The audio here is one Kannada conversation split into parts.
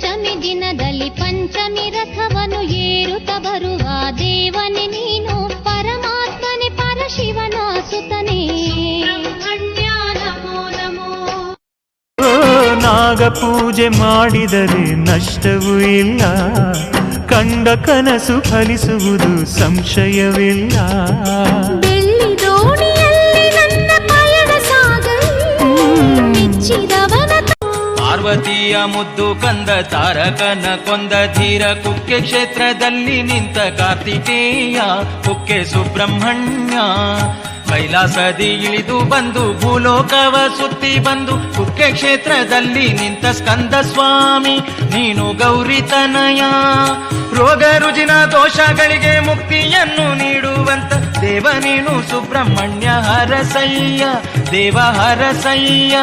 ಪಂಚಮಿ ದಿನದಲ್ಲಿ ಪಂಚಮಿ ರಥವನ್ನು ಏರುತ್ತ ಬರುವ ದೇವನೇ ನೀನು, ಪರಮಾತ್ಮನೆ ಪರಶಿವನ ಸುತನೇ. ನಾಗ ಪೂಜೆ ಮಾಡಿದರೆ ನಷ್ಟವೂ ಇಲ್ಲ, ಕಂಡ ಕನಸು ಫಲಿಸುವುದು ಸಂಶಯವಿಲ್ಲ. ಬೆಳ್ಳಿ ದೋಣಿಯಲ್ಲಿ ನನ್ನ ಪಯಣ ಸಾಗಲಿ, ಮೆಚ್ಚಿದವನ ಪಾರ್ವತಿಯ ಮುದ್ದು ಕಂದ ತಾರಕನ ಕೊಂದ ಧೀರ ಕುಕ್ಕೆ ಕ್ಷೇತ್ರದಲ್ಲಿ ನಿಂತ ಕಾರ್ತಿಕೇಯ, ಕುಕ್ಕೆ ಸುಬ್ರಹ್ಮಣ್ಯ. ಕೈಲಾಸದಿ ಇಳಿದು ಬಂದು ಭೂಲೋಕವ ಸುತ್ತಿ ಬಂದು ಕುಕ್ಕೆ ಕ್ಷೇತ್ರದಲ್ಲಿ ನಿಂತ ಸ್ಕಂದ ಸ್ವಾಮಿ ನೀನು ಗೌರಿತನಯ. ರೋಗ ರುಜಿನ ದೋಷಗಳಿಗೆ ಮುಕ್ತಿಯನ್ನು ನೀಡುವಂತ ದೇವ ನೀನು ಸುಬ್ರಹ್ಮಣ್ಯ ಹರಸಯ್ಯ, ದೇವ ಹರಸಯ್ಯ.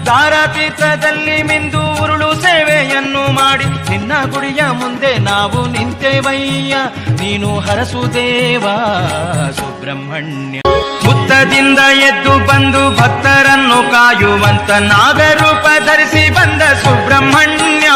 ದಾರಾತೀರ್ಥದಲ್ಲಿ ಮಿಂದು ಉರುಳು ಸೇವೆಯನ್ನು ಮಾಡಿ ನಿನ್ನ ಗುಡಿಯ ಮುಂದೆ ನಾವು ನಿಂತೆವಯ್ಯ, ನೀನು ಹರಸುದೇವ ಸುಬ್ರಹ್ಮಣ್ಯ. ಮುತ್ತದಿಂದ ಎದ್ದು ಬಂದು ಭಕ್ತರನ್ನು ಕಾಯುವಂತ ನಾಗರೂಪ ಧರಿಸಿ ಬಂದ ಸುಬ್ರಹ್ಮಣ್ಯ.